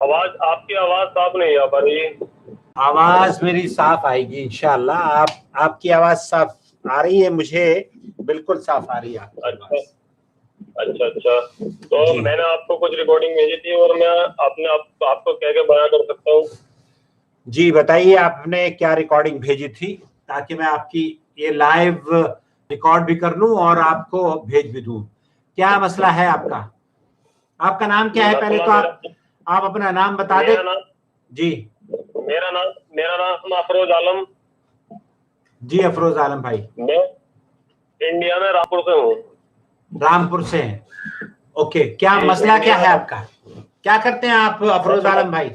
आवाज आपकी आवाज साफ नहीं आ पा रही। आवाज मेरी साफ आएगी इंशाल्लाह। आपकी आवाज साफ आ रही है, मुझे बिल्कुल साफ आ रही है आपकी अच्छा आवाज। अच्छा अच्छा। तो जी मैंने आपको कुछ रिकॉर्डिंग भेजी थी और मैं अपने आपको क्या क्या बयां कर सकता हूँ। जी, बताइए आपने क्या रिकॉर्डिंग भेजी थी, ताकि मैं आपकी ये लाइव रिकॉर्ड भी कर लूं और आपको भेज भी दूं। क्या मसला है आपका? आपका नाम क्या है? पहले मसला तो मेरा आप अपना नाम बता दे। मेरा नाम जी मेरा नाम अफरोज आलम। जी, अफरोज आलम भाई। मैं इंडिया में रामपुर से हूँ। रामपुर से हैं? ओके, क्या जी मसला क्या इंडिया है में आपका? क्या करते हैं आप अफरोज मसला आलम भाई?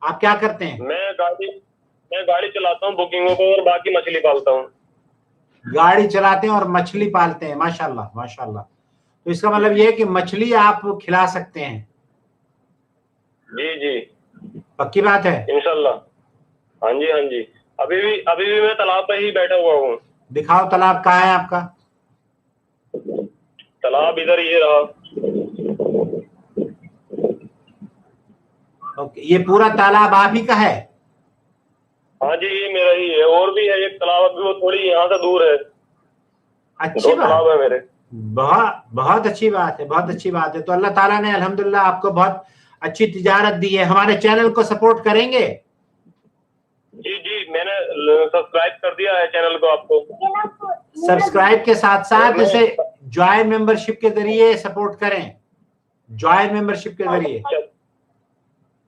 आप क्या करते हैं? मैं गाड़ी चलाता हूँ बुकिंगों को और बाकी मछली पालता हूँ। गाड़ी चलाते हैं और मछली पालते हैं, माशाल्लाह माशाल्लाह। तो इसका मतलब ये है कि मछली आप खिला सकते हैं? जी जी पक्की बात है? इंशाल्लाह। हाँ जी हाँ जी। अभी भी मैं तालाब पे ही बैठा हुआ हूँ। दिखाओ तालाब कहाँ है आपका। तालाब इधर ये रहा। ओके, ये पूरा तालाब आप ही का है? हाँ जी ये मेरा ही है, और भी है एक तालाब, अभी वो थोड़ी यहाँ से दूर है। अच्छी 2 तालाब बात। है मेरे। बहुत बहुत अच्छी बात है, बहुत अच्छी बात है। तो अल्लाह ताला ने अल्हम्दुलिल्लाह आपको बहुत अच्छी तिजारत दी है। हमारे चैनल को सपोर्ट करेंगे? जी जी मैंने सब्सक्राइब कर दिया है चैनल को आपको। सब्सक्राइब के साथ और साथ मैं इसे ज्वाइन मेंबरशिप के जरिए सपोर्ट करें। ज्वाइन मेंबरशिप के जरिए। अच्छा,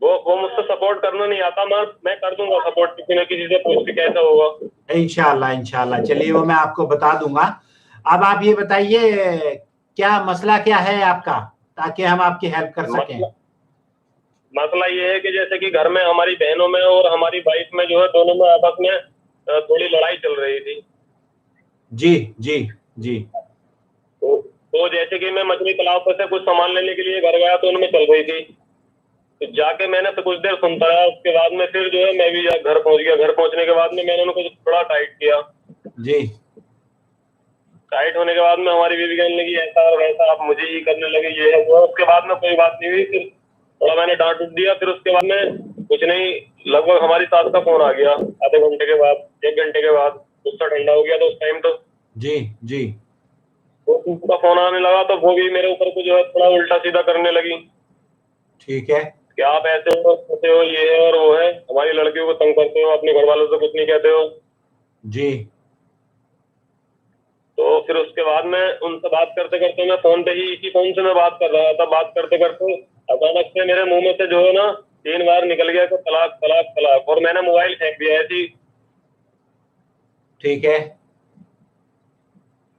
वो मुझसे सपोर्ट करना नहीं आता, मैं कर दूंगा सपोर्ट किसी न किसी से पूछ के कैसा होगा। इंशाल्लाह इंशाल्लाह, चलिए वो मैं आपको बता दूंगा। अब आप ये बताइए क्या मसला क्या है आपका, ताकि हम आपकी हेल्प कर सकें। मसला मसला ये है कि जैसे कि घर में हमारी बहनों में और हमारी वाइफ में जो है, दोनों में आपस में थोड़ी लड़ाई चल रही थी। जी जी जी। तो जैसे कि मैं मछली तालाब पर से कुछ सामान लेने के लिए घर गया तो उनमें चल रही थी। तो जाके मैंने तो कुछ देर सुनता रहा, उसके बाद में फिर जो है मैं भी घर पहुंच गया। घर पहुंचने के बाद में मैंने उनको थोड़ा टाइट किया। जी टाइट होने के बाद में हमारी बीवी कहने लगी ऐसा और वैसा, आप मुझे ही करने लगे, ये है वो है। उसके बाद में कोई बात नहीं हुई, फिर थोड़ा मैंने डांट उठ दिया। फिर उसके बाद में कुछ नहीं, लगभग हमारी सास का फोन आ गया आधे घंटे के बाद, 1 घंटे के बाद। गुस्सा ठंडा हो गया तो उस टाइम तो जी जी। वो उनका फोन आने लगा, तो वो भी मेरे ऊपर कुछ जो है थोड़ा उल्टा सीधा करने लगी ठीक है। कि आप ऐसे हो, ये है और वो है, हमारी लड़कियों को तंग करते हो, अपने घर वालों से कुछ नहीं कहते हो। जी। तो फिर उसके बाद में उनसे बात करते करते, मैं फोन पे ही, इसी फोन से मैं बात कर रहा था, बात करते करते अचानक से मेरे मुंह में से जो है ना 3 बार निकल गया कि तलाक तलाक तलाक, और मैंने मोबाइल फेंक दिया ऐसी। ठीक है।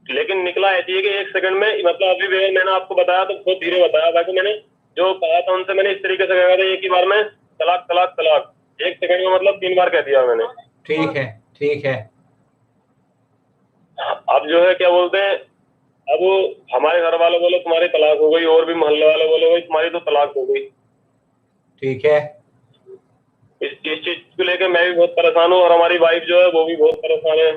लेकिन निकला ऐसी है कि 1 सेकंड में, मतलब अभी भी मैंने आपको बताया तो बहुत धीरे बताया था कि मैंने जो कहा था उनसे, मैंने इस तरीके से कहा था एक ही बार में तलाक तलाक तलाक। 1 सेकंड में मतलब 3 बार कह दिया मैंने। ठीक है। ठीक है। अब जो है क्या बोलते हैं, अब हमारे घर वाले बोले तुम्हारी तलाक हो गई, और भी मोहल्ले वाले बोले भाई तुम्हारी तो तलाक हो गई। ठीक है। इस चीज को लेकर मैं भी बहुत परेशान हूँ और हमारी वाइफ जो है वो भी बहुत परेशान है।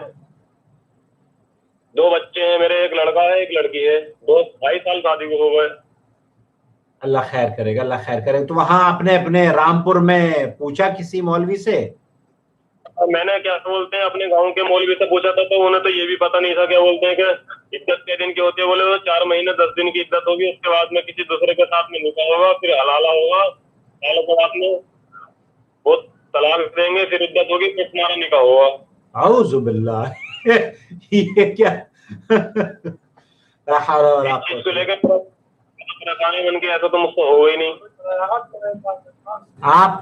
2 बच्चे हैं मेरे, एक लड़का है एक लड़की है, 2-2.5 साल शादी को हो गए। अल्लाह खैर करेगा, अल्लाह खैर करेगा। तो वहां अपने अपने रामपुर में पूछा किसी मौलवी से? और मैंने क्या बोलते हैं अपने गांव के मौलवी से पूछा था, तो उन्हें तो ये भी पता नहीं था, क्या बोलते हैं कि इद्दत के दिन की होती है। बोले वो 4 महीने 10 दिन की इद्दत होगी, उसके बाद में किसी दूसरे के साथ में निकाह होगा, फिर हलाला होगा, सालों के बाद में वो तलाक देंगे, फिर इद्दत होगी, फिर तुम्हारा निकाह होगा। औज़ु बिल्लाह। ये क्या? ला हौला वला इस चीज को कुव्वता लेकर परेशानी बन के, ऐसा तो मुझसे हो ही नहीं। आप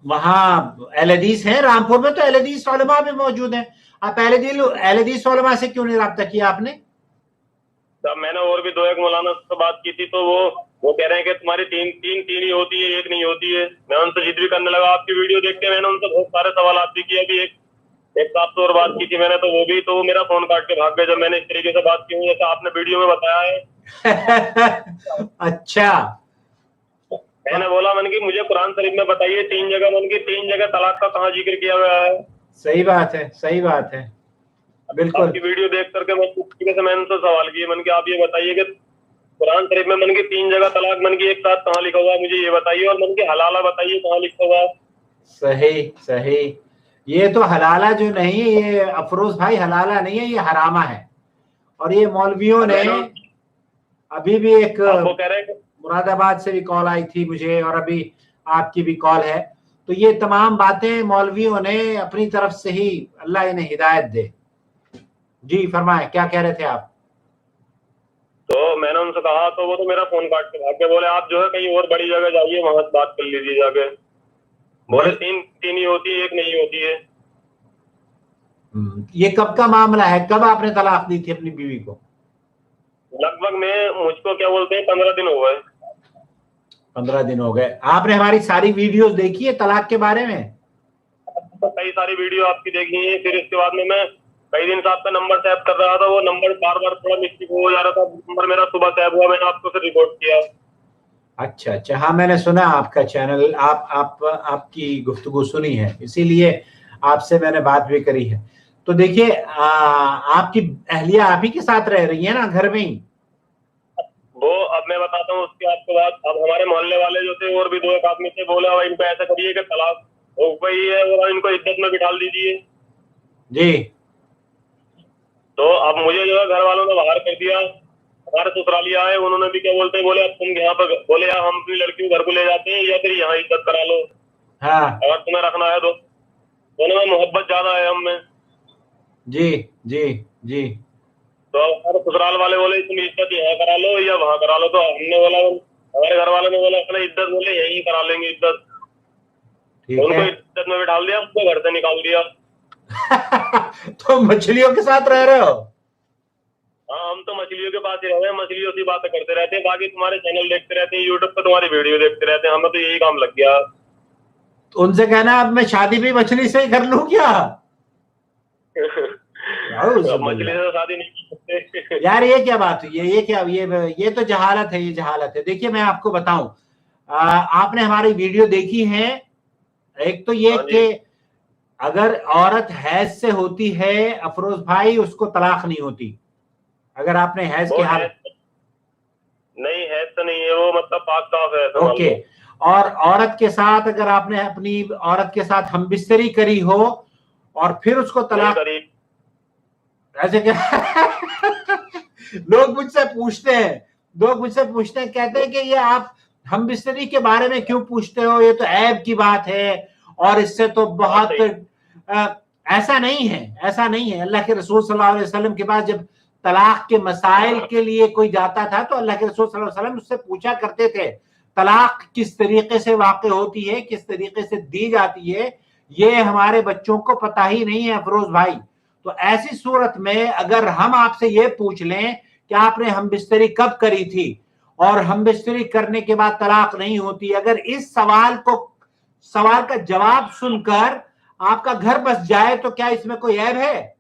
वहाँ अहल हदीस हैं रामपुर में? तो अहल हदीस उलमा भी मौजूद हैं। आप अहल हदीस उलमा से क्यों नहीं रब्ता किया आपने? तब मैंने और भी 2-1 मौलाना से बात की थी, तो वो कह रहे हैं कि तुम्हारी तीन ही होती है, एक नहीं होती है। मैं उनसे जिद भी करने लगा, आपकी वीडियो देख के मैंने उनसे बहुत सारे सवाल भी किए। अभी एक साथ तो और बात की थी मैंने, तो वो मेरा फोन काट के भाग गए जब मैंने इस तरीके से बात की हूँ जैसे आपने वीडियो में बताया है। अच्छा। मैंने बोला मन की मुझे कुरान शरीफ में बताइए 3 जगह, मन की 3 जगह तलाक का कहाँ जिक्र किया गया है। सही बात है, सही बात है, बिल्कुल। आपकी वीडियो देख करके मैं इस तरीके से मैंने उनसे सवाल किए, मन की आप ये बताइए कि कुरान शरीफ में मन की 3 जगह तलाक मन की एक साथ कहाँ लिखा हुआ है मुझे ये बताइए, और मन की हलाला बताइए कहाँ लिखा हुआ है। सही सही। ये तो हलाला जो नहीं, ये अफरोज भाई हलाला नहीं है, ये हरामा है। और ये मौलवियों ने अभी भी एक अब वो कह रहे हैं मुरादाबाद से भी कॉल आई थी मुझे, और अभी आपकी भी कॉल है। तो ये तमाम बातें मौलवियों ने अपनी तरफ से ही, अल्लाह इन्हें हिदायत दे। जी फरमाएं, क्या कह रहे थे आप? तो मैंने उनसे कहा, तो वो तो मेरा फोन काट के भाग के बोले आप जो है कहीं और बड़ी जगह जाइए, वहां से बात कर लीजिए जाके। बोले तीन ही होती है, एक नहीं होती है। ये कब का मामला है? कब आपने तलाक दी थी अपनी बीवी को? लगभग में मुझको क्या बोलते हैं 15 दिन हो गए। 15 दिन हो गए। आपने हमारी सारी वीडियोस देखी है तलाक के बारे में? तो कई सारी वीडियो आपकी देखी है। फिर इसके बाद में मैं कई दिन से आपका नंबर सेव कर रहा था, वो नंबर बार बार थोड़ा मिस्टेक हो जा रहा था। नंबर मेरा सुबह सेव हुआ, मैंने आपको फिर रिपोर्ट किया। अच्छा अच्छा, हाँ मैंने सुना आपका चैनल, आपकी गुफ्तगू सुनी है, इसीलिए आपसे मैंने बात भी करी है। तो देखिए, आपकी अहलिया आप ही के साथ रह रही है ना घर में ही? वो अब मैं बताता हूँ उसके आपको बात। अब हमारे मोहल्ले वाले जो थे और भी 2 एक आदमी थे, बोला भाई इनको ऐसा करिए कि तलाक हो गई है और इनको इज्जत में बिठा दीजिए। जी। तो अब मुझे जो है घर वालों ने बाहर कर दिया। हमारे ससुरालिया आए, उन्होंने भी क्या बोलते हैं, बोले अब तुम यहाँ पर, बोले यार हम अपनी लड़की को घर को ले जाते हैं या फिर यहाँ इज्जत करा लो। हाँ अगर तुम्हें रखना है तो दोनों में मोहब्बत ज्यादा है हम में। जी जी जी। तो हमारे ससुराल वाले बोले तुम इज्जत यहाँ करा लो या वहां करा लो। तो हमने बोला, हमारे घर वालों ने बोला अपने इज्जत, बोले यही करा लेंगे इज्जत। ठीक उनको है। इज्जत में बिठा दिया, उनको घर से निकाल दिया। तो मछलियों के साथ रह रहे हो? हाँ, हम तो मछलियों के पास ही रहे हैं, मछलियों से बातें करते रहते हैं। बाकी तुम्हारे चैनल देखते रहते हैं, यूट्यूब पे तुम्हारी वीडियो देखते रहते हैं, हमें तो यही काम लग गया। तो उनसे कहना अब मैं शादी भी मछली से ही कर लूं क्या? अब मछली से शादी नहीं कर सकते। यार ये क्या बात हुई है? ये क्या, ये तो जहालत है, ये जहालत है। देखिए मैं आपको बताऊं, आपने हमारी वीडियो देखी है। एक तो ये कि अगर औरत हैज से होती है अफरोज भाई, उसको तलाक नहीं होती। अगर आपने हैज के हाल नहीं, हैज तो नहीं है वो, मतलब पाक साफ है। ओके। और औरत के साथ अगर आपने अपनी औरत के साथ हमबिस्तरी करी हो और फिर उसको तलाक, ऐसे क्या? लोग मुझसे पूछते हैं, कहते हैं कि ये आप हमबिस्तरी के बारे में क्यों पूछते हो, ये तो ऐब की बात है और इससे तो बहुत ऐसा नहीं है। अल्लाह के रसूल सल्लल्लाहु अलैहि वसल्लम के बाद जब तलाक के मसाइल के लिए कोई जाता था तो अल्लाह के रसूल सल्लल्लाहु अलैहि वसल्लम उससे पूछा करते थे तलाक किस तरीके से वाक़ होती है, किस तरीके से दी जाती है। ये हमारे बच्चों को पता ही नहीं है अफरोज भाई। तो ऐसी सूरत में अगर हम आपसे ये पूछ लें कि आपने हमबिस्तरी कब करी थी और हमबिस्तरी करने के बाद तलाक नहीं होती, अगर इस सवाल का जवाब सुनकर आपका घर बस जाए तो क्या इसमें कोई ऐब है?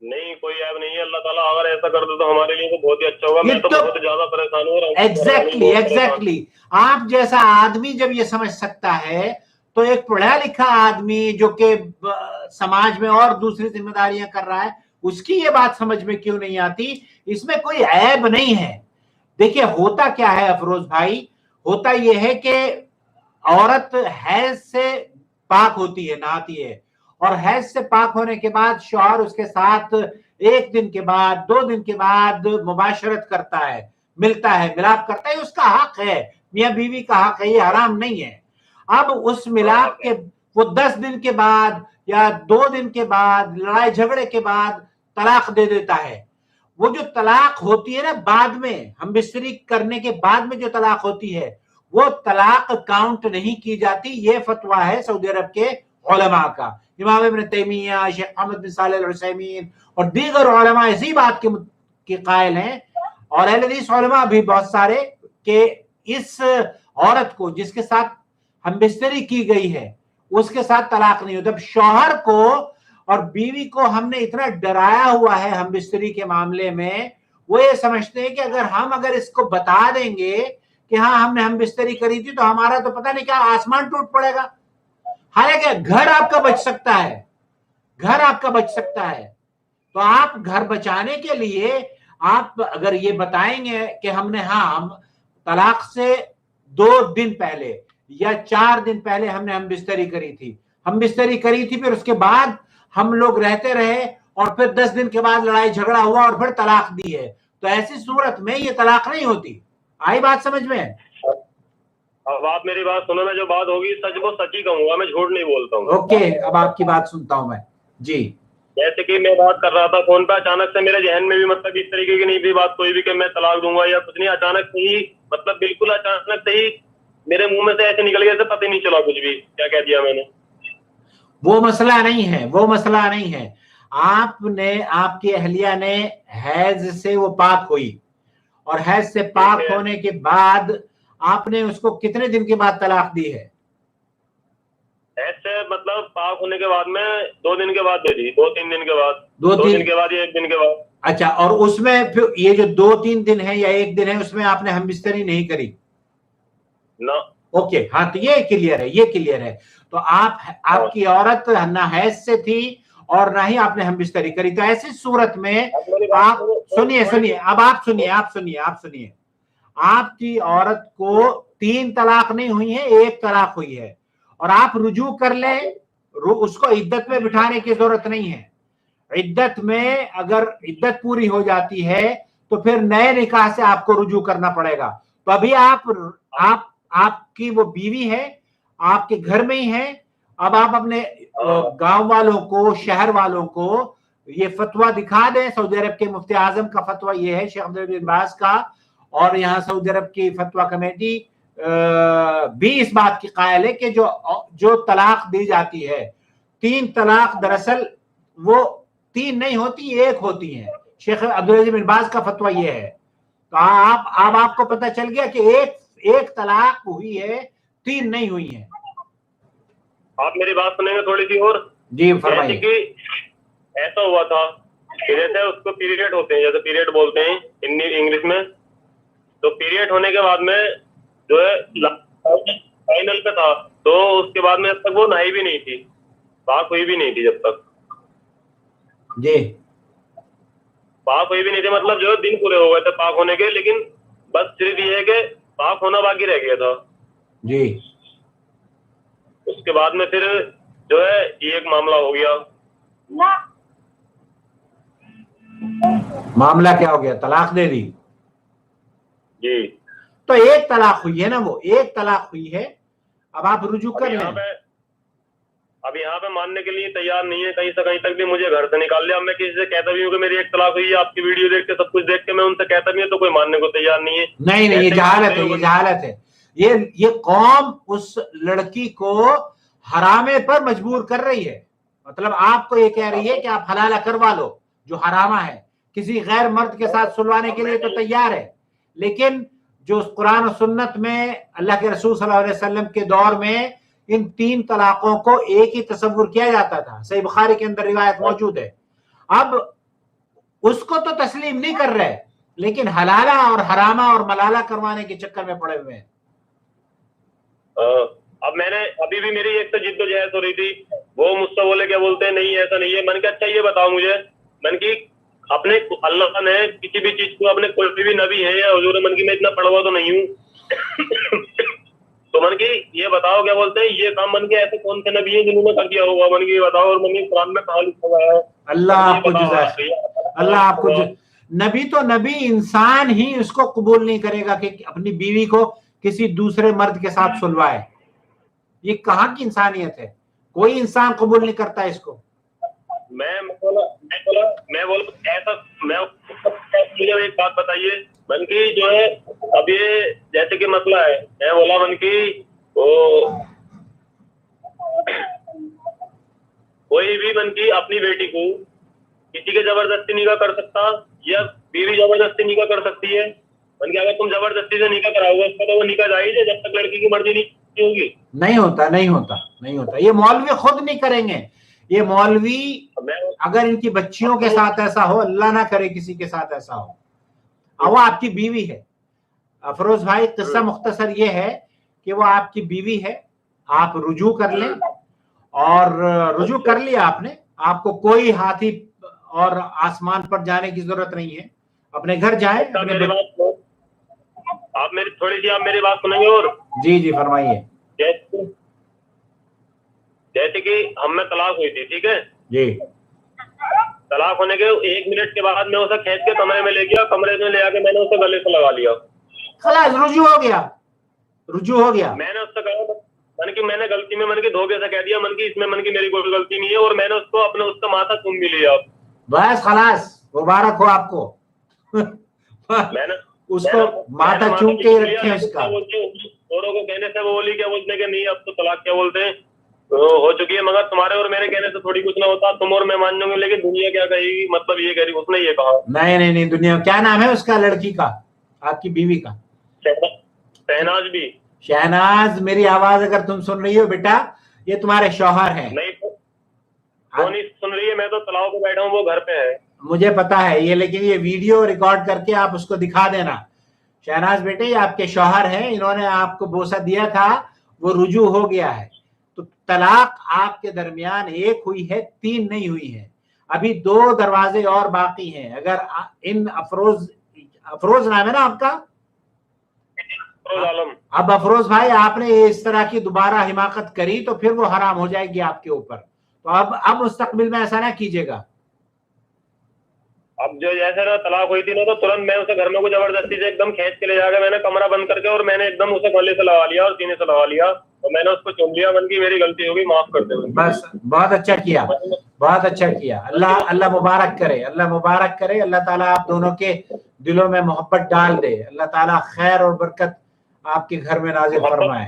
नहीं, कोई ऐब नहीं है। अल्लाह ताला अगर ऐसा कर दे तो हमारे लिए तो बहुत ही अच्छा होगा। मैं तो बहुत ज्यादा परेशान हूँ। एग्जैक्टली। आप जैसा आदमी जब ये समझ सकता है तो एक पढ़ा लिखा आदमी जो कि समाज में और दूसरी जिम्मेदारियां कर रहा है, उसकी ये बात समझ में क्यों नहीं आती? इसमें कोई ऐब नहीं है। देखिए होता क्या है अफरोज भाई, होता यह है कि औरत हैज से पाक होती है, नहाती है, और हैज से पाक होने के बाद शौहर उसके साथ 1 दिन के बाद 2 दिन के बाद मुबाशरत करता है, मिलता है, मिलाप करता है, उसका हक है, मियां बीवी का हक है, ये हराम नहीं है। अब उस मिलाप के वो 10 दिन के बाद या 2 दिन के बाद, लड़ाई झगड़े के बाद तलाक दे देता है। वो जो तलाक होती है ना बाद में, हमबिस्तरी करने के बाद में जो तलाक होती है, वो तलाक काउंट नहीं की जाती। ये फतवा है सऊदी अरब के उलमा का। इमाम इब्न तैमिया, शेख मोहम्मद बिन सालेह अल उसैमीन और दीगर उलमा इसी बात के कायल हैं, और अहले हदीस उलमा भी बहुत सारे, कि इस औरत को जिसके साथ हमबिस्तरी की गई है उसके साथ तलाक नहीं होता। जब शौहर को और बीवी को हमने इतना डराया हुआ है हमबिस्तरी के मामले में, वो ये समझते हैं कि अगर इसको बता देंगे कि हाँ हमने हमबिस्तरी करी थी तो हमारा तो पता नहीं क्या आसमान टूट पड़ेगा। हालांकि घर आपका बच सकता है, तो आप घर बचाने के लिए आप अगर ये बताएंगे कि हमने हम तलाक से 2 दिन पहले या 4 दिन पहले हमने हम बिस्तरी करी थी, फिर उसके बाद हम लोग रहते रहे और फिर 10 दिन के बाद लड़ाई झगड़ा हुआ और फिर तलाक दी है, तो ऐसी सूरत में ये तलाक नहीं होती। आई बात समझ में? अब आप मेरी बात सुनो, मैं जो बात होगी सच वो सच ही कहूंगा, मैं झूठ नहीं बोलता हूँ। ओके, अब आपकी बात सुनता हूं मैं जी। जैसे कि मैं बात कर रहा था फोन पे, अचानक से मेरे जहन में भी मतलब इस तरीके की नहीं थी बात कोई भी कि मैं तलाक दूंगा या कुछ नहीं। अचानक से ही मतलब बिल्कुल अचानक से ही मेरे मुंह में से ऐसे निकल गया, जैसे पता ही नहीं चला कुछ भी क्या कह दिया मैंने। वो मसला नहीं है। आपने, आपकी अहलिया ने हैज से वो पाक हुई और हैज से पाक होने के बाद आपने उसको कितने दिन के बाद तलाक दी है? ऐसे मतलब पाक होने के बाद में 2 दिन के बाद दे दी, 2-3 दिन के बाद, 2 दिन के बाद या 1 दिन के बाद। अच्छा, और उसमें फिर ये जो 2-3 दिन है या 1 दिन है उसमें आपने हमबिस्तरी नहीं करी ना? ओके, हाँ, तो ये क्लियर है। तो आपकी औरत ना हैज से थी और ना ही आपने हमबिस्तरी करी, तो ऐसी सूरत में आप सुनिए, अब आप सुनिए, आपकी औरत को 3 तलाक नहीं हुई है, 1 तलाक हुई है, और आप रुजू कर ले, उसको इद्दत में बिठाने की जरूरत नहीं है। इद्दत में अगर इद्दत पूरी हो जाती है तो फिर नए निकाह से आपको रुजू करना पड़ेगा। तो अभी आपकी वो बीवी है, आपके घर में ही है। अब आप अपने गांव वालों को, शहर वालों को ये फतवा दिखा दें। सऊदी अरब के मुफ्ती आजम का फतवा ये है, शेख अब्दुल बिन बाज का, और यहाँ सऊदी अरब की फतवा कमेटी भी इस बात की कायल है कि जो तलाक दी जाती है, 3 तलाक दरअसल वो 3 नहीं होती, 1 होती है। शेख अब्दुल बिन बाज का फतवा ये है। तो आपको पता चल गया कि एक तलाक हुई है, 3 नहीं हुई है। आप मेरी बात सुनेंगे थोड़ी सी और? जी फरमाइए। कि ऐसा हुआ था, जैसे उसको पीरियड होते हैं, जैसे पीरियड बोलते हैं इंग्लिश में, तो पीरियड होने के बाद में जो है फाइनल पे था, तो उसके बाद में जब तक वो नहाई भी नहीं थी, पाक हुई भी नहीं थी, जब तक जी पाक हुई भी नहीं थी, मतलब जो दिन पूरे हो गए थे पाक होने के, लेकिन बस सिर्फ ये है कि पाक होना बाकी रह गया था जी। उसके बाद में फिर जो है ये एक मामला हो गया। मामला क्या हो गया? तलाक दे दी जी। तो 1 तलाक हुई है ना, वो 1 तलाक हुई है। अब आप रुजू कर लें। अब यहाँ पे मानने के लिए तैयार नहीं है, कहीं से कहीं तक भी मुझे घर से निकाल लिया। अब मैं किसी से कहता भी हूँ कि मेरी 1 तलाक हुई है, आपकी वीडियो देख के, सब कुछ देख के मैं उनसे कहता भी हूँ, तो कोई मानने को तैयार नहीं है। नहीं, ये जहालत है। ये कौम उस लड़की को हरामे पर मजबूर कर रही है। मतलब आपको ये कह रही है कि आप हलाला करवा लो, जो हरामा है, किसी गैर मर्द के साथ सुलवाने के लिए तो तैयार है, लेकिन जो कुरान और सुन्नत में अल्लाह के रसूल सल्लल्लाहु अलैहि वसल्लम के दौर में इन 3 तलाकों को एक ही तसव्वुर किया जाता था। सही बुखारी के अंदर रिवायत मौजूद है। अब उसको तो तस्लीम नहीं कर रहे, लेकिन हलाला और हरामा और मलाला करवाने के चक्कर में पड़े हुए हैं। अब मैंने अभी भी मेरी एक तो जिद्दोजहद हो रही थी, वो मुझसे बोले क्या बोलते हैं, नहीं ऐसा नहीं है। मैंने कहा अच्छा ये बताओ मुझे, मैंने की अपने अल्लाह ने किसी भी चीज को, अपने कोई भी नबी है या हुजूर, मन की मैं इतना पढ़वा तो नहीं हूँ तो मन की ये बताओ क्या बोलते हैं, ये काम मन के ऐसे कौन से नबी है जिन्होंने कर दिया होगा, मन की बताओ। और मन की कुरान में कहाँ लिखा हुआ है? अल्लाह आपको नबी तो नबी इंसान ही उसको कबूल नहीं करेगा कि अपनी बीवी को किसी दूसरे मर्द के साथ सुलवाए। ये कहाँ की इंसानियत है? कोई इंसान कबूल नहीं करता इसको। मैं बोला ऐसा, मुझे एक बात बताइए, मन की जो है अब ये जैसे कि मसला है, मैं बोला मन की कोई भी मन की अपनी बेटी को किसी के जबरदस्ती निकाह कर सकता, या बीवी जबरदस्ती निकाह कर सकती है? मन की अगर तुम जबरदस्ती से निकाह कराओगे उसका तो वो निकाह जायज है, जब तक लड़की की मर्जी नहीं होगी। नहीं होता। ये मौलवी खुद नहीं करेंगे। ये मौलवी अगर इनकी बच्चियों के साथ ऐसा हो, अल्लाह ना करे किसी के साथ ऐसा हो, और वो आपकी बीवी है, अफरोज भाई, किस्सा मुख्तसर ये है कि वो आपकी बीवी है, आप रुजू कर लें, और रुजू कर लिया आपने, आपको कोई हाथी और आसमान पर जाने की जरूरत नहीं है। अपने घर जाएं। अच्छा, मेरी बात आप मेरी बात सुनेंगे। और जी जी फरमाइए। जैसे कि हम में तलाक हुई थी, ठीक है जी। तलाक होने के 1 मिनट के बाद मैं उसे खींच के कमरे में ले गया, कमरे में ले आके मैंने उसे गले से लगा लिया। खलास रुजू हो गया, रुजू हो गया। मैंने उससे कहा मन की मैंने गलती में मन की धोखे से कह दिया मन की इसमें मन की मेरी कोई गलती नहीं है, और मैंने उसको अपने उसका माथा चूम भी लिया। बस खलास मुबारक हो आपको। मैंने उसको माथा चूम के ही रखे उसका। औरों को कहने से वो बोली क्या बोलते हैं कि नहीं अब तो तलाक क्या बोलते हैं तो हो चुकी है, मगर तुम्हारे और मेरे कहने से थोड़ी कुछ ना होता, तुम और मैं मान जाऊंगे, लेकिन दुनिया क्या कहेगी, मतलब ये कह रही उसने ये कहा। नहीं नहीं नहीं, दुनिया क्या नाम है उसका, लड़की का, आपकी बीवी का? शहनाज भी। शहनाज, मेरी आवाज अगर तुम सुन रही हो बेटा, ये तुम्हारे शौहर हैं। नहीं वो नहीं सुन रही है, मैं तो तलाव पे बैठा हूँ, वो घर पे है। मुझे पता है ये, लेकिन ये वीडियो रिकॉर्ड करके आप उसको दिखा देना। शहनाज बेटे, ये आपके शौहर हैं, इन्होंने आपको बोसा दिया था, वो रुजू हो गया है। तो तलाक आपके दरमियान 1 हुई है, 3 नहीं हुई है। अभी 2 दरवाजे और बाकी हैं। अगर इन अफरोज नाम है ना आपका? आलम। अब अफरोज भाई, आपने इस तरह की दोबारा हिमाकत करी तो फिर वो हराम हो जाएगी आपके ऊपर। तो अब मुस्तकबिल में ऐसा ना कीजिएगा। अब जो जैसे ना तलाक हुई थी ना, तो तुरंत मैं उसे घर में को जबरदस्ती से एकदम खींच के ले जाकर मैंने कमरा बंद करके और मैंने एकदम उसे गले से लगा लिया और सीने से लगा लिया, और मैंने उसको चूम लिया। मन की मेरी गलती होगी, माफ कर दे। बस बहुत अच्छा किया, बहुत अच्छा किया। अल्लाह मुबारक करे, अल्लाह मुबारक करे। अल्लाह ताला आप दोनों के दिलों में मोहब्बत डाल दे। अल्लाह ताला खैर और बरकत आपके घर में नाजिल फरमाए।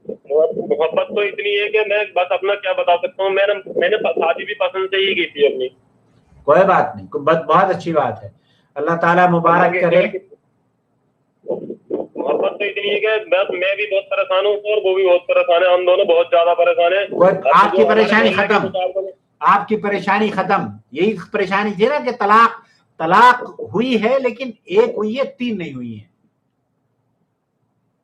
मोहब्बत तो इतनी है कि मैं बस अपना क्या बता सकता हूँ। मैंने शादी भी पसंद से ही की थी अपनी। कोई बात नहीं, बहुत अच्छी बात है। अल्लाह ताला मुबारक करे। मोहब्बत तो इतनी है कि मैं भी बहुत परेशान हूँ और वो भी बहुत परेशान है, हम दोनों बहुत ज्यादा परेशान है। आपकी परेशानी खत्म, आपकी परेशानी खत्म। यही परेशानी थी ना कि तलाक हुई है, लेकिन 1 हुई है, 3 नहीं हुई है।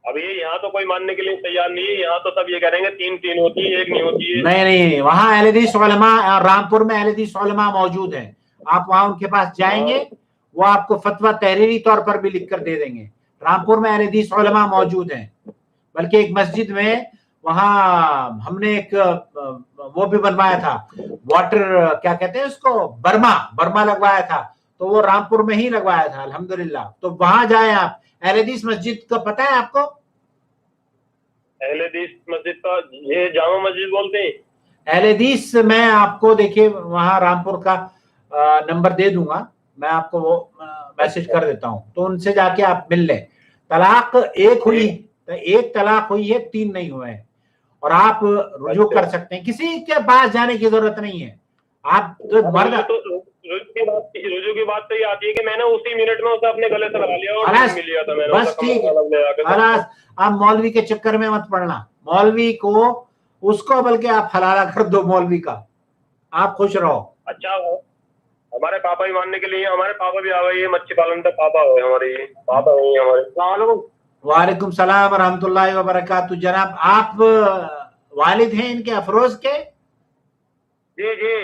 अब ये यहाँ तो कोई मानने के लिए तैयार नहीं है। यहाँ तो सब ये करेंगे 3 होती है, 1 नहीं होती है। नहीं नहीं, वहाँ अहले हदीस उलमा, रामपुर में अहले हदीस उलमा मौजूद हैं। आप वहाँ उनके पास जाएंगे, वो आपको फतवा तहरीरी तौर पर भी लिख कर दे देंगे। रामपुर में अहले हदीस उलमा मौजूद हैं। बल्कि एक मस्जिद में वहाँ हमने एक वो भी बनवाया था, वाटर क्या कहते हैं उसको, बर्मा लगवाया था। तो वो रामपुर में ही लगवाया था अल्हम्दुलिल्लाह। तो वहां जाए आप। अहले हदीस मस्जिद का पता है आपको? अहले हदीस मस्जिद का ये जामा मस्जिद बोलते हैं। अहले हदीस में आपको देखिए वहां रामपुर का नंबर दे दूंगा, मैं आपको वो मैसेज कर देता हूं, तो उनसे जाके आप मिल लें। तलाक 1 हुई, तो 1 तलाक हुई है, 3 नहीं हुए हैं। और आप रुजू कर सकते हैं, किसी के पास जाने की जरूरत नहीं है। आप तो मर्द रुजू की बात तो ये आती है कि मैंने उसी मिनट में उसे अपने गले से लगा लिया और मिल लिया था मैंने। बस ठीक, आप मौलवी के चक्कर में मत पड़ना। मौलवी को उसको बल्कि आप हलाला कर दो मौलवी का, आप खुश रहो। अच्छा, हमारे पापा भी मानने के लिए, हमारे पापा भी आ गए, ये मच्छी पालन का पापा हुए हमारे, ये पापा हुए हमारे। वालेकुम सलाम व रहमतुल्लाहि व बरकातहू। जनाब, आप वालिद हैं इनके, अफरोज के? जी जी।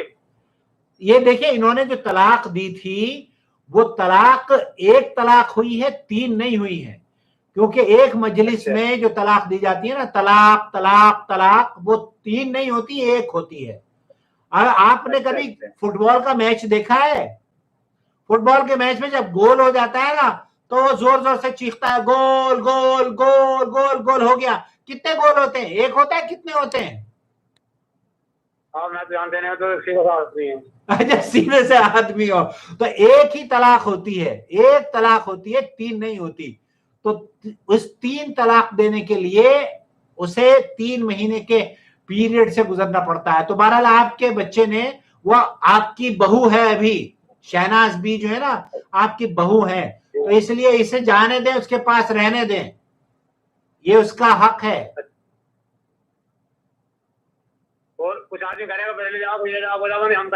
ये देखिए, इन्होंने जो तलाक दी थी वो तलाक 1 तलाक हुई है, 3 नहीं हुई है। क्योंकि एक मजलिस में जो तलाक दी जाती है ना, तलाक तलाक तलाक, वो 3 नहीं होती, 1 होती है। आपने कभी फुटबॉल का मैच देखा है? फुटबॉल के मैच में जब गोल हो जाता है ना, तो वो जोर जोर से चीखता है, गोल गोल गोल गोल गोल हो गया। कितने गोल होते हैं? 1 होता है, कितने होते हैं? मैं जानते नहीं, तो सीधे से आदमी है। अच्छा, सीधे से आदमी हो तो 1 ही तलाक होती है, 1 तलाक होती है, 3 नहीं होती। तो उस 3 तलाक देने के लिए उसे 3 महीने के पीरियड से गुजरना पड़ता है। तो बहरहाल आपके बच्चे ने, वो आपकी बहू है अभी, शहनाज बी जो है ना, आपकी बहू है, तो इसलिए इसे जाने दें, उसके पास रहने दें, ये उसका हक है। और कुछ आदमी करेगा पहले जाओ, नहीं हम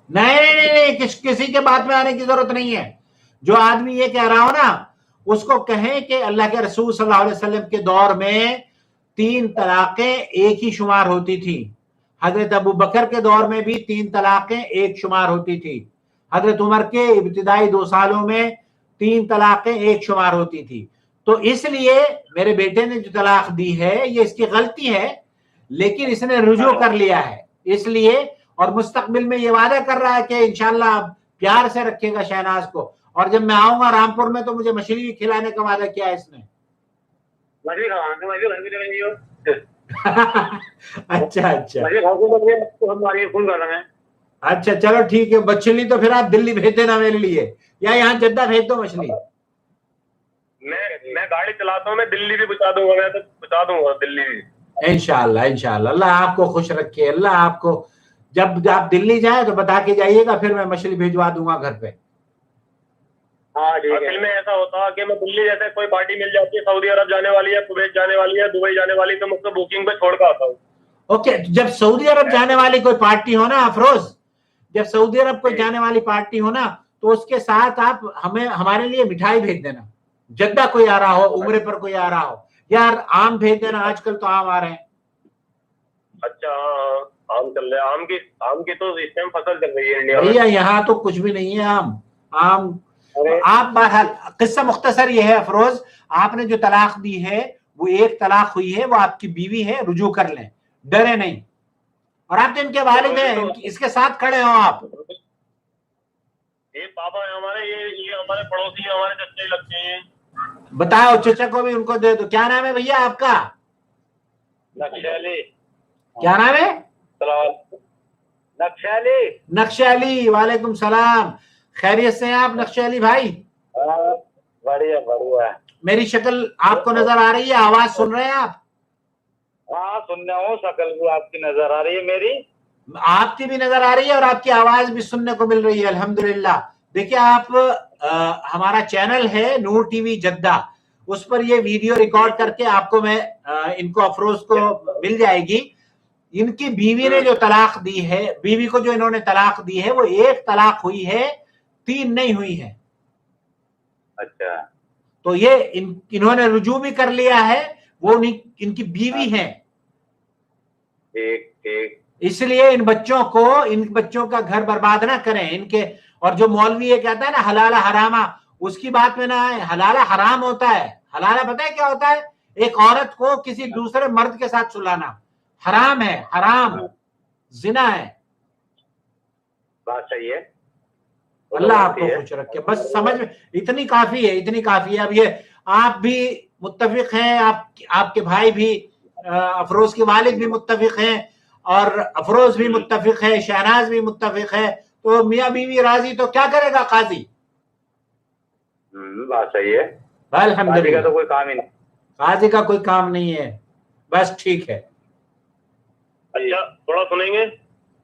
नहीं, किसी के बात में आने की जरूरत नहीं है। जो आदमी ये कह रहा हो ना, उसको कहें कि अल्लाह के रसूल सल्लल्लाहु अलैहि वसल्लम के दौर में 3 तलाकें 1 ही शुमार होती थी। हजरत अबू बकर के दौर में भी 3 तलाकें 1 शुमार होती थी। हजरत उमर के इब्तिदाई 2 सालों में 3 तलाकें एक शुमार होती थी। तो इसलिए मेरे बेटे ने जो तलाक दी है ये इसकी गलती है, लेकिन इसने रुजू कर लिया है इसलिए, और मुस्तकबिल में ये वादा कर रहा है कि इंशाल्लाह प्यार से रखेगा शहनाज को, और जब मैं आऊंगा रामपुर में तो मुझे मछली भी खिलाने का वादा किया है इसने। मछली खावांगे, मछली घर भी लगाएंगे हो। अच्छा अच्छा मछली खाओगे तो हम हमारी खून कर रहे हैं। अच्छा चलो ठीक है, मछली तो फिर आप दिल्ली भेज देना मेरे लिए, या यहाँ जद्दा भेज दो मछली। मैं गाड़ी चलाता हूँ, मैं दिल्ली भी पहुंचा दूंगा, मैं तो पहुंचा दूंगा दिल्ली भी। इंशाल्लाह इंशाल्लाह, अल्लाह आपको खुश रखे, अल्लाह आपको, जब आप दिल्ली जाए तो बता के जाइएगा, फिर मैं मछली भिजवा दूंगा घर पे। हाँ ठीक है। असल में ऐसा होता है कि मैं दिल्ली जैसे कोई पार्टी मिल जाती है, सऊदी अरब जाने वाली है, कुवैत जाने वाली है, दुबई जाने वाली, तो मैं उसको बुकिंग पे छोड़ कर आता हूँ। ओके, जब सऊदी अरब जाने वाली कोई पार्टी हो ना अफरोज, जब सऊदी अरब कोई जाने वाली पार्टी हो ना, तो उसके साथ आप हमें हमारे लिए मिठाई भेज देना। जद्दा कोई आ रहा हो, उम्रे पर कोई आ रहा हो, यार आम भेज देना, आजकल तो आम आ रहे हैं। अच्छा आम चल रहे हैं, आम की तो इस टाइम फसल चल रही है इंडिया में। भैया यहाँ तो कुछ भी नहीं है, आम आप किस्सा मुख्तसर ये है अफरोज, आपने जो तलाक दी है वो एक तलाक हुई है, वो आपकी बीवी है, रुजू कर लें, डरे नहीं। और आप तो इनके वालिद हैं, इसके साथ खड़े हो आप। ये पापा है हमारे, ये हमारे पड़ोसी है, हमारे चच्चे लगते हैं। बताओ चचा को भी उनको दे दो। क्या नाम है भैया आपका? नक्शली। क्या नाम है? नक्शली। नक्शली, वालेकुम सलाम, खैरियत से हैं आप नक्शली भाई? बढ़िया बढ़िया। मेरी शक्ल आपको नजर आ रही है, आवाज सुन रहे हैं आप? हाँ सुन रहा हूँ, शक्ल भी आपकी नजर आ रही है, मेरी आपकी भी नजर आ रही है और आपकी आवाज भी सुनने को मिल रही है, अल्हम्दुलिल्लाह। देखिए आप हमारा चैनल है नूर टीवी जद्दा, उस पर ये वीडियो रिकॉर्ड करके आपको मैं इनको अफरोज को मिल जाएगी। इनकी बीवी ने जो तलाक दी है, बीवी को जो इन्होंने तलाक दी है वो एक तलाक हुई है, 3 नहीं हुई है। अच्छा, तो ये इन्होंने रुजू भी कर लिया है, वो इनकी बीवी है। ठीक ठीक। इसलिए इन बच्चों का घर बर्बाद ना करें इनके। और जो मौलवी ये कहता है ना हलाला हरामा, उसकी बात में ना आए। हलाला हराम होता है, हलाला पता है क्या होता है? एक औरत को किसी दूसरे मर्द के साथ सुलाना हराम है, हराम जिना है। बात सही है। अल्लाह आपको खुश रखे, बस समझ में इतनी काफी है, इतनी काफी है। अब ये आप भी मुत्तफिक हैं, आपके भाई भी, अफरोज के वालिद भी मुत्तफिक हैं, और अफरोज भी मुत्तफिक है, शहनाज भी मुत्तफिक है, तो मियाँ बीवी राजी, तो क्या करेगा काजी? बात सही है। अल्हम्दुलिल्लाह, तो कोई काम ही नहीं, काजी का कोई काम नहीं है, बस ठीक है। अच्छा थोड़ा सुनेंगे?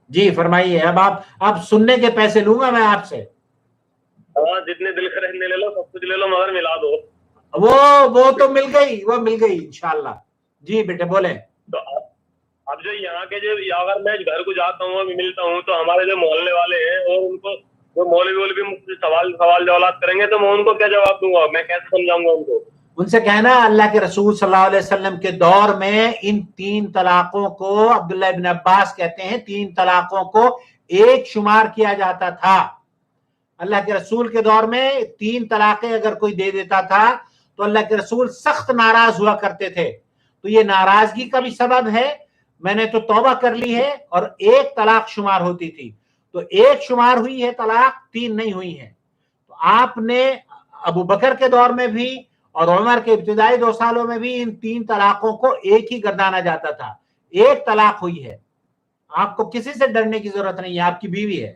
जी फरमाइए। अब सुनने के पैसे लूंगा मैं आपसे। हाँ जितने दिल करे ले लो, सब कुछ ले लो, मगर मिला दो। वो तो मिल गई इंशाल्लाह। जी बेटे बोले। तो अब जो यहाँ के जो, अगर मैं घर को जाता हूँ मिलता हूँ, तो हमारे जो मोहल्ले वाले हैं और उनको जो मौलवी मुझसे सवाल जवाब करेंगे, तो मैं उनको क्या जवाब दूंगा? मैं कैसे समझाऊंगा उनको? उनसे कहना अल्लाह के रसूल सल्लल्लाहु अलैहि वसल्लम के दौर में इन 3 तलाकों को, अब्दुल्लाह इब्न अब्बास कहते हैं, 3 तलाकों को एक शुमार किया जाता था। अल्लाह के रसूल के दौर में 3 तलाकें अगर कोई दे देता था तो अल्लाह के रसूल सख्त नाराज हुआ करते थे। तो ये नाराजगी का भी सबब है। मैंने तो तौबा कर ली है, और 1 तलाक शुमार होती थी, तो 1 शुमार हुई है तलाक, 3 नहीं हुई है। तो आपने अबू बकर के दौर में भी और उमर के इब्तिदाई 2 सालों में भी इन 3 तलाकों को एक ही गर्दाना जाता था। 1 तलाक हुई है, आपको किसी से डरने की जरूरत नहीं है, आपकी बीवी है।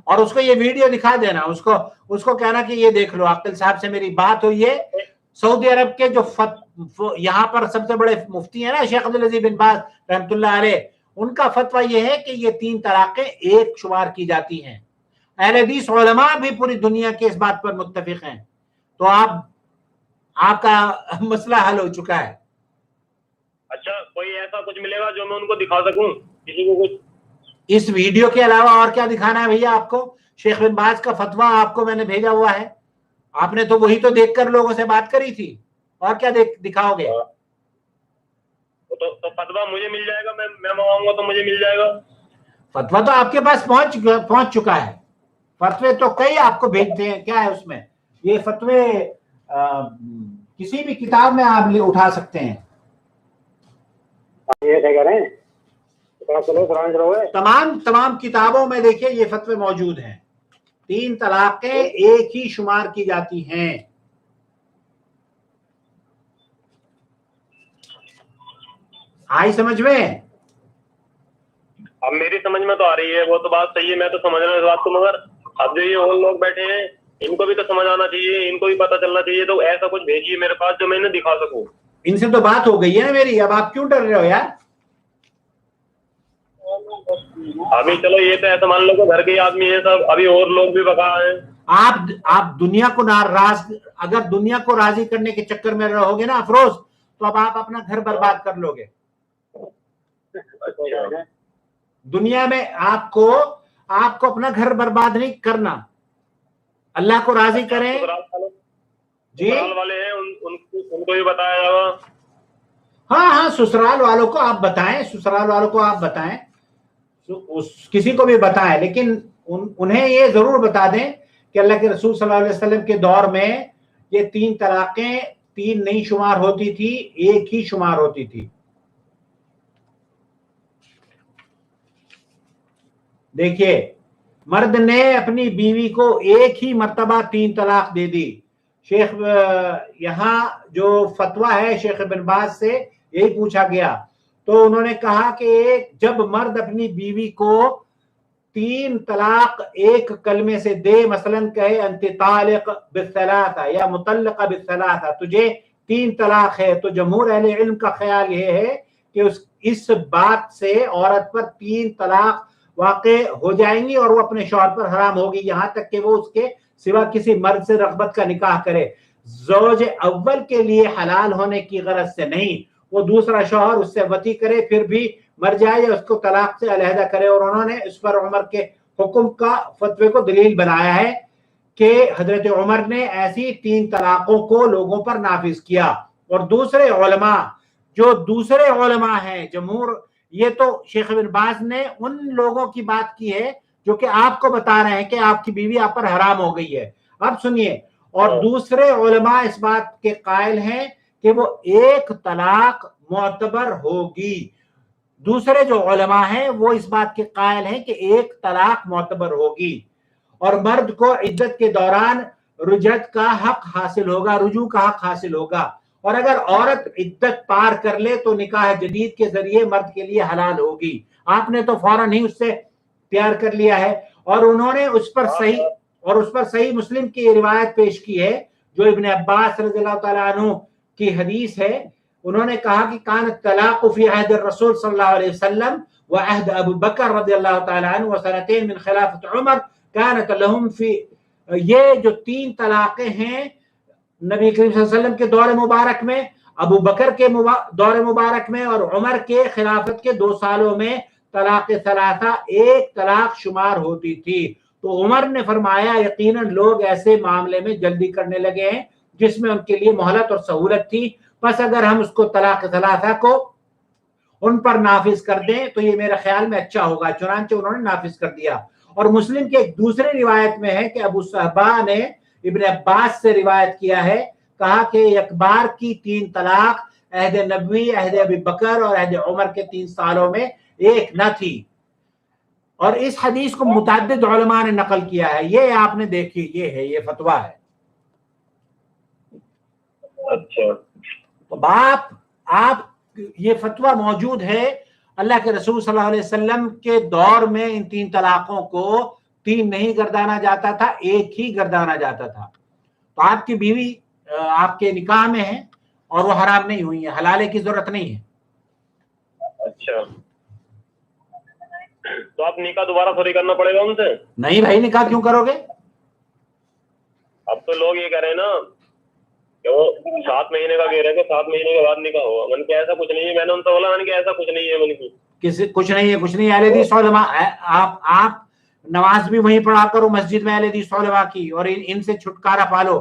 और उसको ये वीडियो दिखा देना, उसको कहना कि ये देख लो, आकिल साहब से मेरी बात हुई है। सऊदी अरब के जो यहाँ पर सबसे बड़े मुफ्ती है ना, शेख अब्दुल अजीज बिन बाज रहमतुल्लाह अलैह, उनका फतवा ये है कि ये 3 तलाकें एक शुमार की जाती हैं। अहले हदीस उलमा भी पूरी दुनिया के इस बात पर मुत्तफिक हैं। तो आपका मसला हल हो चुका है। अच्छा कोई ऐसा कुछ मिलेगा जो मैं उनको दिखा सकूं, किसी को कुछ? इस वीडियो के अलावा और क्या दिखाना है भैया आपको? शेख बिन बाज का फतवा आपको मैंने भेजा हुआ है, आपने तो वही तो देखकर लोगों से बात करी थी, और क्या दिखाओगे? तो फतवा मुझे मिल जाएगा, मैं मंगाऊंगा तो मुझे मिल जाएगा? फतवा तो आपके पास पहुंच चुका है। फतवे तो कई आपको भेजते हैं, क्या है उसमें, ये फतवे किसी भी किताब में आप उठा सकते हैं। ये क्या कह रहे हैं, तमाम किताबों में देखिए ये फतवे मौजूद हैं। 3 तलाकें एक ही शुमार की जाती हैं। आई समझ में? अब मेरी समझ में तो आ रही है, वो तो बात सही है, मैं तो समझ रहा हूँ इस बात को, मगर अब जो ये और लोग बैठे हैं इनको भी तो समझ आना चाहिए, इनको भी पता चलना चाहिए, तो ऐसा कुछ भेजिए मेरे पास जो मैं इन्हें दिखा सकूं। इनसे तो बात हो गई है ना मेरी, अब आप क्यों डर रहे हो यार? अभी चलो ये तो ऐसा मान लो कि घर के आदमी है सब, अभी और लोग भी बका है। आप दुनिया को नाराज, अगर दुनिया को राजी करने के चक्कर में रहोगे ना अफरोज, तो अब आप अपना घर बर्बाद कर लोगे। अच्छा। दुनिया में आपको अपना घर बर्बाद नहीं करना, अल्लाह को राजी करें जी। ससुराल वाले हैं उनको भी बताया जाएगा। हाँ, ससुराल वालों को आप बताएं, किसी को भी बताएं, लेकिन उन्हें ये जरूर बता दें कि अल्लाह के रसूल सल्लल्लाहु अलैहि वसल्लम के दौर में ये 3 तलाकें 3 नहीं शुमार होती थी, एक ही शुमार होती थी। देखिए, मर्द ने अपनी बीवी को एक ही मर्तबा 3 तलाक दे दी। शेख यहाँ जो फतवा है शेख इब्न बाज से यही पूछा गया, तो उन्होंने कहा कि जब मर्द अपनी बीवी को 3 तलाक एक कलमे से दे, मसलन कहे अंति तालिक बिस्सलासा या मुतल्लका बिस्सलासा, तुझे 3 तलाक है, तो जमहूर अहले इल्म का ख्याल यह है कि इस बात से औरत पर 3 तलाक वाक़े हो जाएंगी और वो अपने शौहर पर हराम होगी, यहां तक कि वो उसके सिवा किसी मर्द से रग़बत का निकाह करे, ज़ौज अव्वल के लिए हलाल होने की गरज से नहीं। वो दूसरा शौहर उससे वती करे फिर भी मर जाए या उसको तलाक से अलहदा करे। और उन्होंने इस पर उमर के हुक्म का फतवे को दलील बनाया है कि हजरत उमर ने ऐसी 3 तलाकों को लोगों पर नाफिज किया। और दूसरे उलमा हैं जमहूर, ये तो शेख इब्न बाज ने उन लोगों की बात की है जो कि आपको बता रहे हैं कि आपकी बीवी आप पर हराम हो गई है। अब सुनिए, और दूसरे उलमा इस बात के कायल हैं कि वो एक तलाक मोतबर होगी। दूसरे जो उलमा हैं वो इस बात के कायल हैं कि एक तलाक मोतबर होगी और मर्द को इद्दत के दौरान रुजत का हक हासिल होगा, रुजू का हक हासिल होगा। और अगर औरत इद्दत पार कर ले तो निकाह जदीद के जरिए मर्द के लिए हलाल होगी। आपने तो फौरन ही उससे प्यार कर लिया है। और उन्होंने उस पर सही मुस्लिम की रिवायत पेश की है जो इब्न अब्बास रज़ियल्लाहु तआला अन्हु की हदीस है। उन्होंने कहा कि कान तलाक़ फी अहद रसूल सल्लल्लाहु अलैहि वसल्लम व अहद अबू बकर रज़ियल्लाहु तआला अन्हु व सनतैन मिन खिलाफत उमर कानत लहुम फी, ये जो 3 तलाक़ें हैं नबी करीम सल्लल्लाहु अलैहि वसल्लम के दौर मुबारक में, अबू बकर के दौर मुबारक में और उमर के खिलाफत के 2 सालों में तलाक़ सलासा एक तलाक शुमार होती थी। तो उमर ने फरमाया यकीनन लोग ऐसे मामले में जल्दी करने लगे हैं जिसमें उनके लिए मोहलत और सहूलत थी, बस अगर हम उसको तलाक सलासा को उन पर नाफिज कर दें तो ये मेरे ख्याल में अच्छा होगा। चुनांचे उन्होंने नाफिज कर दिया। और मुस्लिम के एक दूसरे रिवायत में है कि अबू सहबा ने इब्न अब्बास से रिवायत किया है, कहा कि अकबार की 3 तलाक अहद नबवी, अहद अबी बकर और अहद उमर के 3 सालों में एक न थी। और इस हदीस को मुतअद्दिद उलमा ने नकल किया है। ये आपने देखी, ये फतवा है। अच्छा, तो आप ये फतवा मौजूद है। अल्लाह के रसूल सल्लल्लाहु अलैहि वसल्लम के दौर में इन 3 तलाकों को 3 नहीं गर्दाना जाता था, एक ही गर्दाना जाता था। तो आपकी बीवी आपके निकाह में है और वो हराम नहीं हुई है, हलाले की जरूरत नहीं है। अच्छा, तो आप निकाह दोबारा थोड़ी करना पड़ेगा उनसे? नहीं भाई, निकाह क्यों करोगे? अब तो लोग ये कह रहे हैं ना कि वो 7 महीने का कह रहे हैं कि 7 महीने के बाद निकाह होगा। मैंने कहा ऐसा कुछ नहीं है, मैंने उनसे बोला मैंने कहा ऐसा कुछ नहीं है, मैंने कुछ नहीं है। अहले हदीस उलमा, आप नमाज भी वहीं पढ़ा करो मस्जिद में अहले हदीस उलमा की, और इनसे छुटकारा पालो।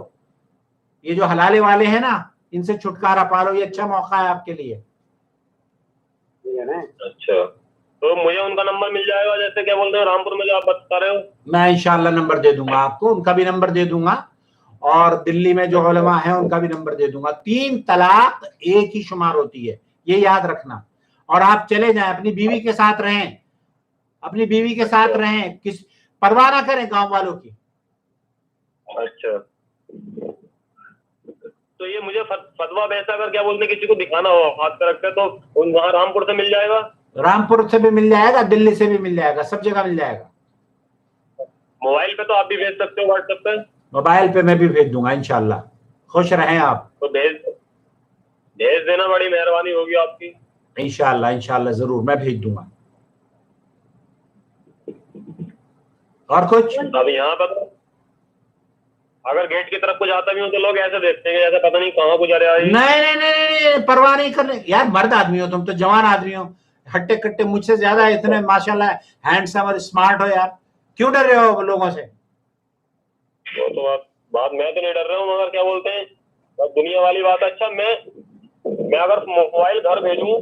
ये जो हलाले वाले हैं ना, इनसे छुटकारा पालो, ये अच्छा मौका है आपके लिए। अच्छा, तो मुझे उनका नंबर मिल जाएगा, जैसे क्या बोलते हैं रामपुर में जो आप बता रहे हो? मैं इंशाल्लाह नंबर दे दूंगा आपको, उनका भी नंबर दे दूंगा, और दिल्ली में जो उलमा है उनका भी नंबर दे दूंगा। 3 तलाक एक ही शुमार होती है, ये याद रखना। और आप चले जाएं, अपनी बीवी के साथ रहें, अपनी बीवी के साथ रहें, किस परवाह ना करें गांव वालों की। अच्छा, तो ये मुझे फतवा वैसा अगर क्या बोलते हैं किसी को दिखाना हो हाथ पे रख के, तो वहाँ रामपुर से मिल जाएगा? रामपुर से भी मिल जाएगा, दिल्ली से भी मिल जाएगा, सब जगह मिल जाएगा। मोबाइल पे तो आप भी भेज सकते हो, व्हाट्सएप पे? मोबाइल पे मैं भी भेज दूंगा इंशाल्लाह। खुश रहें आप। तो भेज देना, बड़ी मेहरबानी होगी आपकी। इंशाल्लाह इंशाल्लाह जरूर मैं भेज दूंगा। और कुछ? अब यहाँ पर अगर गेट की तरफ को जाता भी हूँ तो लोग ऐसे देखते हैं जैसे पता नहीं कहाँ गुजरे आई। नहीं नहीं नहीं नहीं, परवाह नहीं करने यार, मर्द आदमी हो तुम तो, जवान आदमी हो, हट्टे कट्टे, मुझसे ज्यादा इतने माशाल्लाह हैंडसम और स्मार्ट हो यार, क्यों डर रहे हो लोगों से? वो तो बात मैं तो नहीं डर रहा हूँ, मगर क्या बोलते हैं बस दुनिया वाली बात। अच्छा, मैं अगर मोबाइल घर भेजूं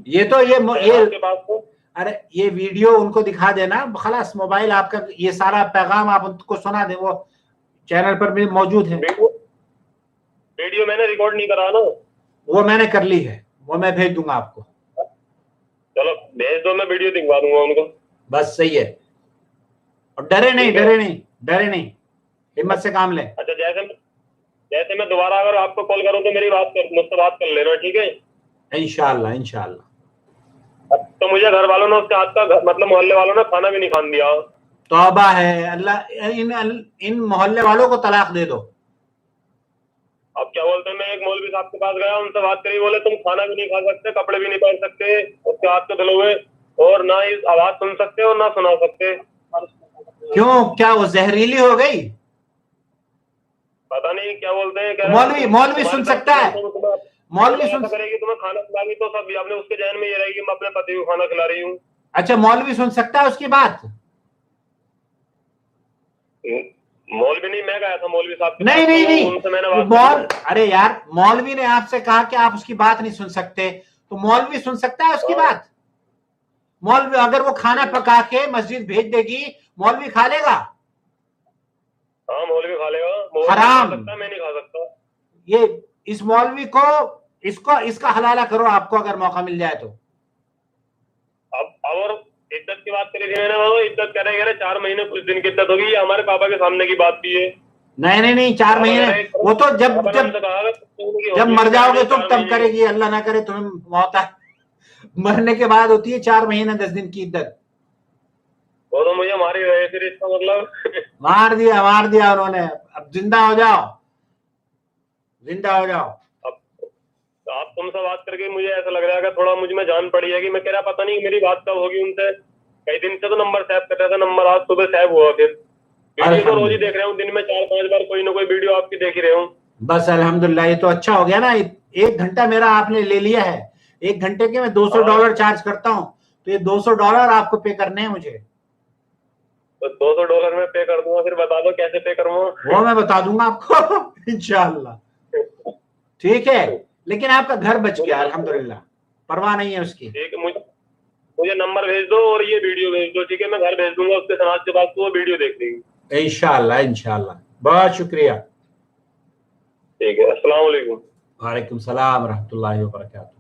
ये तो ये के पास तो, अरे ये वीडियो उनको दिखा देना, खलास मोबाइल आपका, ये सारा पैगाम आप उनको सुना दे, वो चैनल पर भी मौजूद है। वीडियो मैंने रिकॉर्ड नहीं करा ना, वो मैंने कर ली है, वो मैं भेज दूंगा आपको। चलो भेज दो, मैं वीडियो दिखवा दूंगा उनको। बस सही है, और डरे नहीं डरे नहीं डरे नहीं, हिम्मत से काम लें। अच्छा, जैसे मैं दोबारा अगर आपको कॉल करूं तो मेरी मुझसे बात कर लेना, ठीक है? इंशाल्लाह इंशाल्लाह। तो मुझे घर वालों ने उसके हाथ का मतलब मोहल्ले वालों ने खाना भी नहीं खान दिया। तौबा है, अल्लाह इन मोहल्ले वालों को तलाक दे दो। अब क्या बोलते हैं, मैं एक मौलवी साहब के पास गया, उनसे बात करी, बोले तुम खाना भी नहीं खा सकते, कपड़े भी नहीं पहन सकते उसके हाथ के धुले हुए, और ना ही आवाज सुन सकते और ना सुना सकते। क्यों, क्या वो जहरीली हो गई? पता नहीं क्या बोलते हैं। मौलवी सुन सकता है, मौलवी सुन करेगी, तुम्हें खाना खिलाएगी तो सब आपने उसके जहन में ये रहेगी मैं अपने पति को खाना खिला रही हूँ। अच्छा, मौलवी सुन सकता है उसकी बात? मौलवी नहीं, मैं गया था मौलवी साहब के नहीं नहीं नहीं, उनसे मैंने बात अरे यार, मौलवी ने आपसे कहा कि आप उसकी बात नहीं सुन सकते, तो मौलवी सुन सकता है उसकी बात? मौलवी अगर वो खाना पका के मस्जिद भेज देगी, मौलवी खा लेगा? हाँ, मौलवी खा लेगा। हराम, मैं नहीं खा सकता। ये इस मौलवी को, इसका हलाला करो आपको अगर मौका मिल जाए तो। अब और इद्दत की बात करी थी मैंने, वो इद्दत कह रहे 4 महीने कुछ दिन की इद्दत होगी, हमारे पापा के सामने की बात भी है। नहीं नहीं नहीं, 4 महीने, वो तो जब मर जाओगे तुम तब करेगी, अल्लाह ना करे तुम्हें मौत आए, मरने के बाद होती है 4 महीने 10 दिन की इद्दत। वो तो मुझे मार ही रहे, फिर इसका मतलब मार दिया उन्होंने, अब जिंदा हो जाओ, जिंदा हो जाओ। अब आप तुमसे बात करके मुझे ऐसा लग रहा है कि थोड़ा मुझ में जान पड़ी है कि मैं कह रहा पता नहीं मेरी बात कब होगी उनसे। कई दिन से तो नंबर सेव कर रहा था, नंबर आज सुबह सेव हुआ, फिर वीडियो तो रोज ही देख रहा हूँ, दिन में 4-5 बार कोई ना कोई वीडियो आपकी देख ही रहे हूँ। बस अल्हम्दुलिल्लाह, ये तो अच्छा हो गया ना, 1 घंटा मेरा आपने ले लिया है, 1 घंटे के मैं $200 चार्ज करता हूँ, तो ये $200 आपको पे करने हैं मुझे। तो $200 में पे कर दूंगा, फिर बता दो कैसे पे करूंगा। वो मैं बता दूंगा आपको इंशाल्लाह, ठीक है? लेकिन आपका घर बच गया अल्हम्दुलिल्लाह, परवाह नहीं है उसकी। ठीक है, मुझे नंबर भेज दो और ये वीडियो भेज दो, ठीक है? मैं घर भेज दूंगा उसके समाज के पास, तो वो वीडियो देख लेगी इंशाल्लाह इंशाल्लाह। बहुत शुक्रिया। ठीक है, अस्सलाम वालेकुम। वालेकुम सलाम रहमतुल्लाहि व बरकातहू।